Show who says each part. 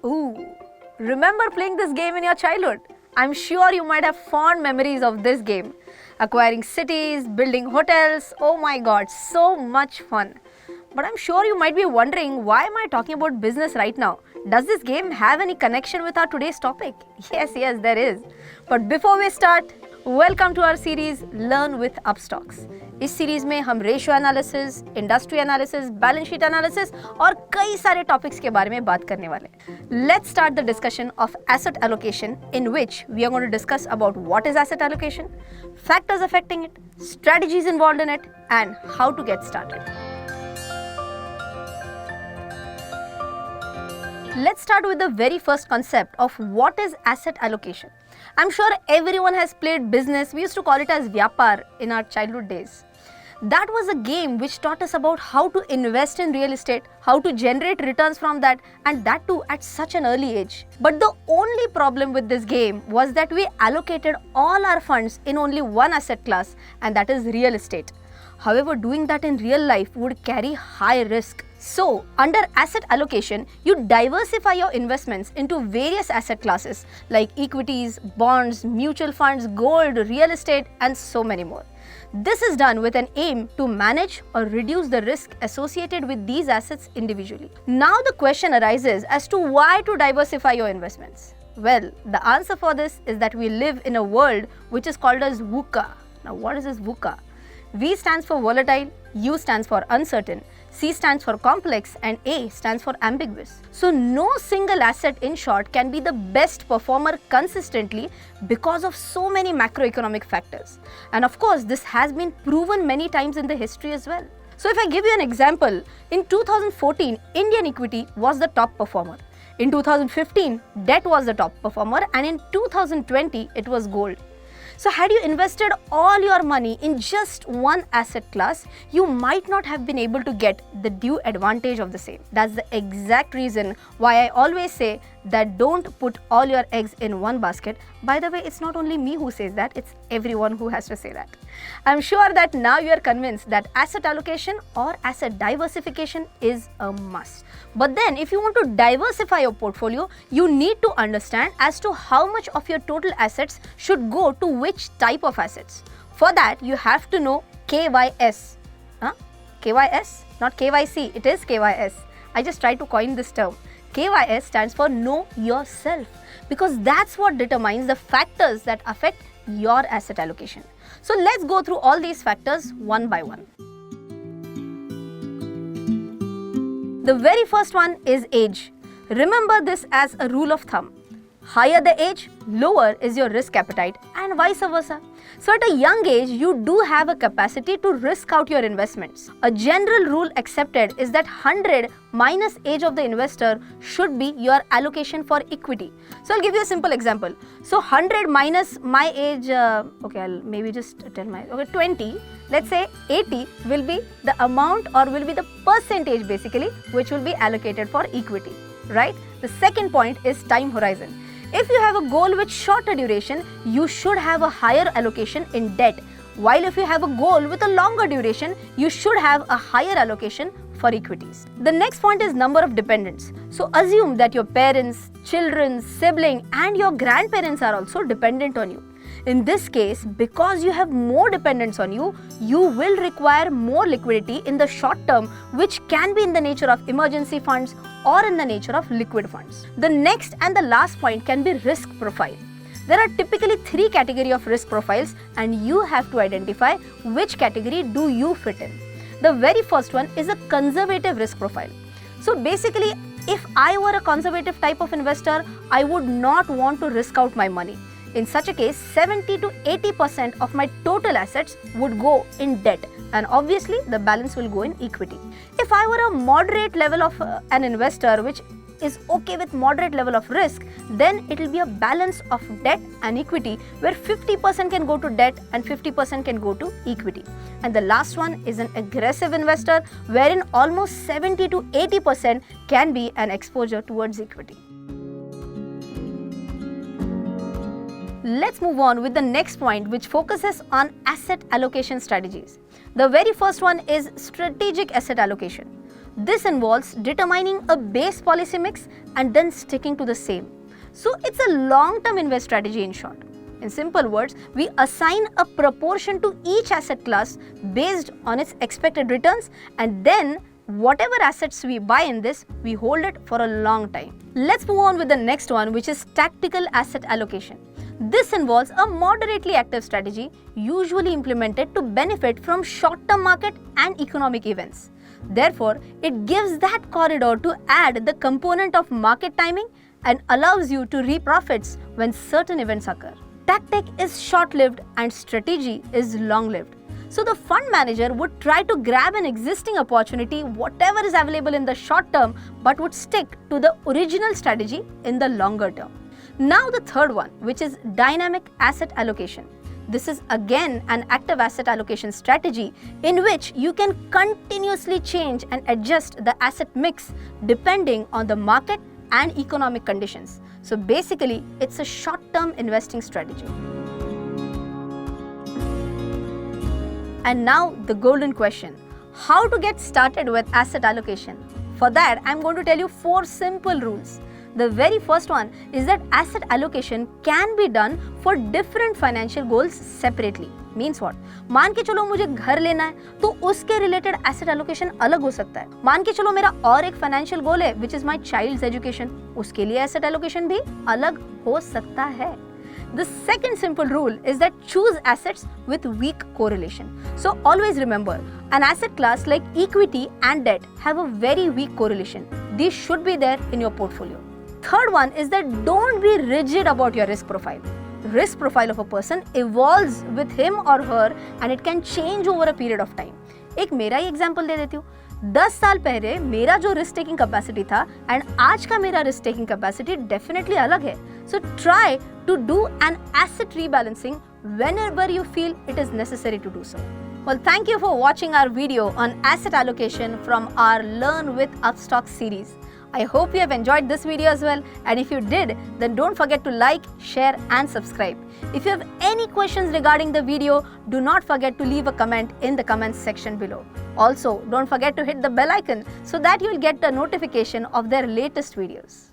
Speaker 1: Ooh, remember playing this game in your childhood? I'm sure you might have fond memories of this game. Acquiring cities, building hotels, oh my god, so much fun. But I'm sure you might be wondering, why am I talking about business right now? Does this game have any connection with our today's topic? Yes, there is. But before we start, welcome to our series Learn with Upstox. इस series में हम ratio analysis, industry analysis, balance sheet analysis और कई सारे topics के बारे में बात करने वाले हैं. Let's start the discussion of asset allocation, in which we are going to discuss about what is asset allocation, factors affecting it, strategies involved in it, and how to get started. Let's start with the very first concept of what is asset allocation. I'm sure everyone has played business. We used to call it as Vyapar in our childhood days. That was a game which taught us about how to invest in real estate, how to generate returns from that, and that too at such an early age. But the only problem with this game was that we allocated all our funds in only one asset class, and that is real estate. However, doing that in real life would carry high risk. So, under asset allocation, you diversify your investments into various asset classes like equities, bonds, mutual funds, gold, real estate, and so many more. This is done with an aim to manage or reduce the risk associated with these assets individually. Now the question arises as to why to diversify your investments. Well, the answer for this is that we live in a world which is called as VUCA. Now, what is this VUCA? V stands for volatile, U stands for uncertain, C stands for complex, and A stands for ambiguous. So no single asset, in short, can be the best performer consistently because of so many macroeconomic factors. And of course, this has been proven many times in the history as well. So if I give you an example, in 2014, Indian equity was the top performer. In 2015, debt was the top performer, and in 2020, it was gold. So had you invested all your money in just one asset class, you might not have been able to get the due advantage of the same. That's the exact reason why I always say that don't put all your eggs in one basket. By the way, it's not only me who says that, it's everyone who has to say that. I'm sure that now you are convinced that asset allocation or asset diversification is a must. But then if you want to diversify your portfolio, you need to understand as to how much of your total assets should go to which type of assets. For that, you have to know KYS. KYS? Not KYC, it is KYS. I just tried to coin this term. KYS stands for Know Yourself, because that's what determines the factors that affect your asset allocation. So let's go through all these factors one by one. The very first one is age. Remember this as a rule of thumb. Higher the age, lower is your risk appetite, and vice versa. So at a young age, you do have a capacity to risk out your investments. A general rule accepted is that 100 minus age of the investor should be your allocation for equity. So I'll give you a simple example. So 100 minus my age, I'll maybe just tell 20. Let's say 80 will be the amount, or will be the percentage basically, which will be allocated for equity, right? The second point is time horizon. If you have a goal with shorter duration, you should have a higher allocation in debt. While if you have a goal with a longer duration, you should have a higher allocation for equities. The next point is number of dependents. So assume that your parents, children, sibling, and your grandparents are also dependent on you. In this case, because you have more dependents on you, you will require more liquidity in the short term, which can be in the nature of emergency funds or in the nature of liquid funds. The next and the last point can be risk profile. There are typically 3 categories of risk profiles, and you have to identify which category do you fit in. The very first one is a conservative risk profile. So basically, if I were a conservative type of investor, I would not want to risk out my money. In such a case, 70 to 80% of my total assets would go in debt, and obviously the balance will go in equity. If I were a moderate level of an investor, which is okay with moderate level of risk, then it will be a balance of debt and equity, where 50% can go to debt and 50% can go to equity. And the last one is an aggressive investor, wherein almost 70 to 80% can be an exposure towards equity. Let's move on with the next point, which focuses on asset allocation strategies. The very first one is strategic asset allocation. This involves determining a base policy mix and then sticking to the same. So it's a long-term invest strategy in short. In simple words, we assign a proportion to each asset class based on its expected returns, and then whatever assets we buy in this, we hold it for a long time. Let's move on with the next one, which is tactical asset allocation. This involves a moderately active strategy usually implemented to benefit from short-term market and economic events. Therefore, it gives that corridor to add the component of market timing and allows you to reap profits when certain events occur. Tactic is short-lived and strategy is long-lived. So the fund manager would try to grab an existing opportunity, whatever is available in the short term, but would stick to the original strategy in the longer term. Now the third one, which is dynamic asset allocation. This is again an active asset allocation strategy in which you can continuously change and adjust the asset mix depending on the market and economic conditions. So basically, it's a short-term investing strategy. And now the golden question, how to get started with asset allocation? For that, I'm going to tell you 4 simple rules. The very first one is that asset allocation can be done for different financial goals separately. Means what? मान के चलो मुझे घर लेना है तो उसके related asset allocation अलग हो सकता है. मान के चलो मेरा और एक फाइनेंशियल गोल है which is my child's education, उसके लिए एसेट एलोकेशन भी अलग हो सकता है. The second simple rule is that choose assets with weak correlation. So always remember, an asset class like equity and debt have a very weak correlation. These should be there in your portfolio. Third one is that don't be rigid about your risk profile. Risk profile of a person evolves with him or her and it can change over a period of time. एक मेरा ही example दे देती हूँ. 10 साल पहले मेरा जो risk taking capacity था and आज का मेरा रिस्क टेकिंग कैपेसिटी डेफिनेटली अलग है. So try to do an asset rebalancing whenever you feel it is necessary to do so. Well, thank you for watching our video on asset allocation from our Learn with Upstox series. I hope you have enjoyed this video as well, and if you did, then don't forget to like, share and subscribe. If you have any questions regarding the video, do not forget to leave a comment in the comments section below. Also, don't forget to hit the bell icon so that you will get the notification of their latest videos.